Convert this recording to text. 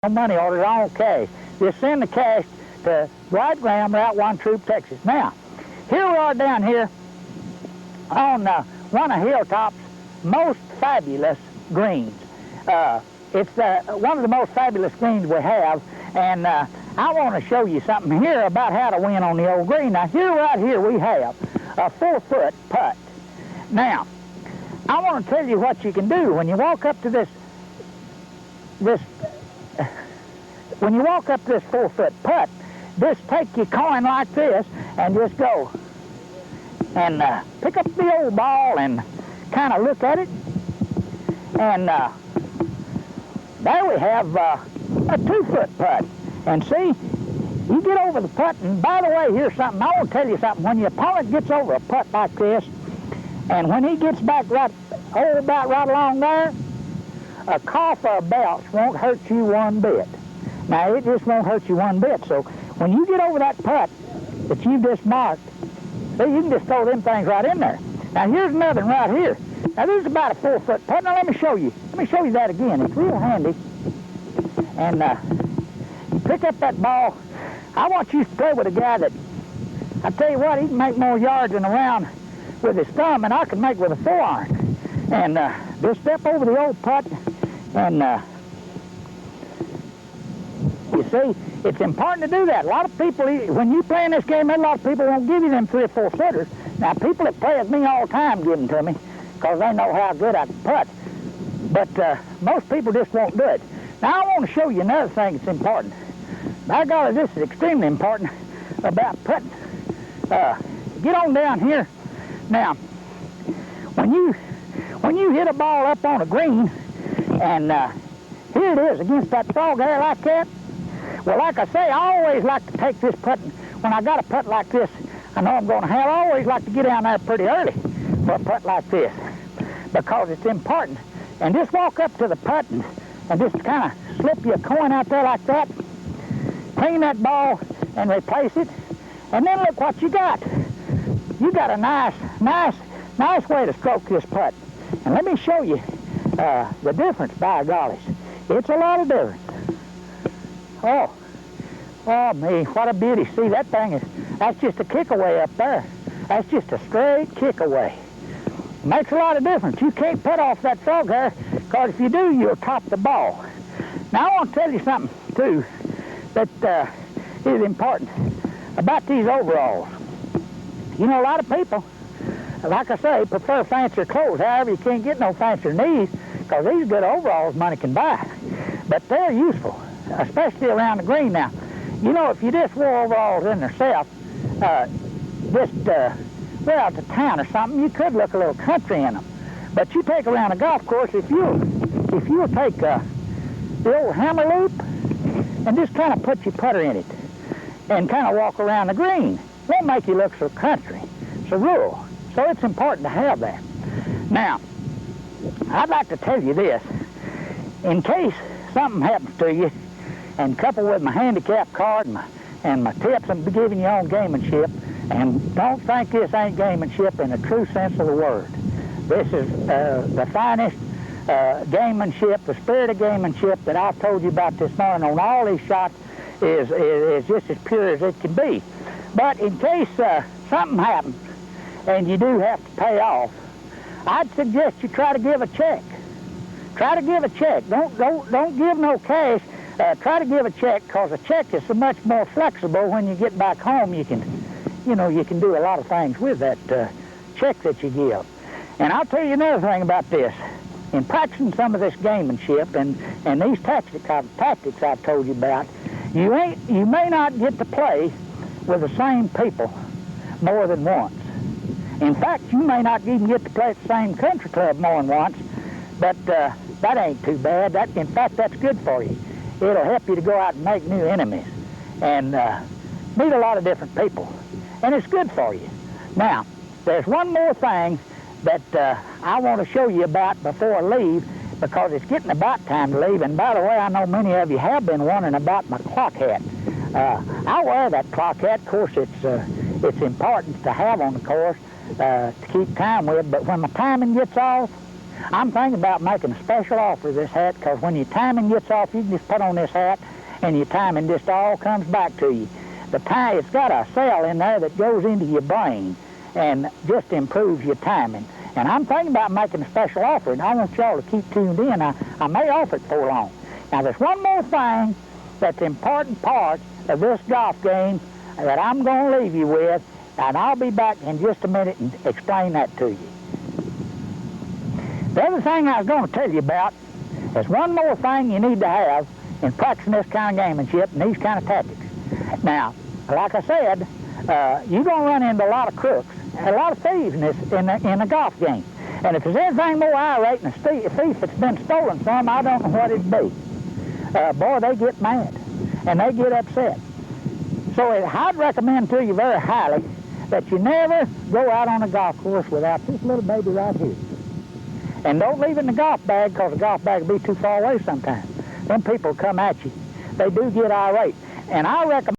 No money orders, all cash. Just send the cash to Dwight Graham, Route 1 Troop, Texas. Now, here we are down here on one of Hilltop's most fabulous greens. It's one of the most fabulous greens we have, and I want to show you something here about how to win on the old green. Now, right here we have a 4-foot putt. Now, I want to tell you what you can do when you walk up to this when you walk up this 4-foot putt. Just take your coin like this and just go and pick up the old ball and kind of look at it. And there we have a 2-foot putt. And see, you get over the putt, and by the way, here's something. I want to tell you something. When your opponent gets over a putt like this, and when he gets back about right along there, a cough or a bounce won't hurt you one bit. Now, it just won't hurt you one bit. So when you get over that putt that you've just marked, see, you can just throw them things right in there. Now, here's another one right here. Now, this is about a 4-foot putt. Now, let me show you. Let me show you that again. It's real handy. And you pick up that ball. I want you to play with a guy that, I tell you what, he can make more yards in a round with his thumb than I can make with a 4-iron. And just step over the old putt, and you see, it's important to do that. A lot of people, when you play in this game, a lot of people won't give you them 3 or 4 footers. Now, people that play with me all the time give them to me because they know how good I can putt. But most people just won't do it. Now, I want to show you another thing that's important. By golly, this is extremely important about putting. Get on down here. Now, when you hit a ball up on a green, and here it is against that frog hair like that, well, like I say, I always like to take this putt. When I got a putt like this, I know I'm going to have, I always like to get down there pretty early for a putt like this because it's important. And just walk up to the putt and just kind of slip your coin out there like that, clean that ball and replace it, and then look what you got. You got a nice way to stroke this putt. And let me show you the difference, by gollies. It's a lot of difference. Oh me, what a beauty. See, that thing that's just a kick away up there. That's just a straight kick away. Makes a lot of difference. You can't putt off that frog hair, because if you do, you'll top the ball. Now, I want to tell you something, too, that is important about these overalls. You know, a lot of people, like I say, prefer fancier clothes. However, you can't get no fancier than these, because these good overalls money can buy. But they're useful, especially around the green. Now, you know, if you just wore overalls in themselves, well, to town or something, you could look a little country in them. But you take around a golf course, if you'll take the old hammer loop and just kind of put your putter in it and kind of walk around the green, it won't make you look so country, so rural. So it's important to have that. Now, I'd like to tell you this. In case something happens to you, and coupled with my handicap card and my tips I'm giving you on gamesmanship, and don't think this ain't gamesmanship in the true sense of the word. This is the finest gamesmanship, the spirit of gamesmanship that I've told you about this morning on all these shots is just as pure as it can be. But in case something happens and you do have to pay off, I'd suggest you try to give a check. Try to give a check. Don't give no cash. Try to give a check, because a check is so much more flexible. When you get back home, you can do a lot of things with that check that you give. And I'll tell you another thing about this. In practicing some of this gamesmanship and these tactics I've told you about, you may not get to play with the same people more than once. In fact, you may not even get to play at the same country club more than once, but that ain't too bad. In fact, that's good for you. It'll help you to go out and make new enemies and meet a lot of different people. And it's good for you. Now, there's one more thing that I want to show you about before I leave, because it's getting about time to leave. And by the way, I know many of you have been wondering about my clock hat. I wear that clock hat. Of course, it's important to have on the course to keep time with, but when my timing gets off, I'm thinking about making a special offer of this hat, because when your timing gets off, you can just put on this hat, and your timing just all comes back to you. It's got a cell in there that goes into your brain and just improves your timing. And I'm thinking about making a special offer, and I want y'all to keep tuned in. I may offer it for long. Now, there's one more thing that's an important part of this golf game that I'm going to leave you with, and I'll be back in just a minute and explain that to you. The other thing I was going to tell you about is one more thing you need to have in practicing this kind of gamesmanship and these kind of tactics. Now, like I said, you're going to run into a lot of crooks, a lot of thieves in the golf game. And if there's anything more irate than a thief that's been stolen from, I don't know what it'd be. Boy, they get mad, and they get upset. So I'd recommend to you very highly that you never go out on a golf course without this little baby right here. And don't leave it in the golf bag, because the golf bag will be too far away sometimes. Them people come at you. They do get irate. And I recommend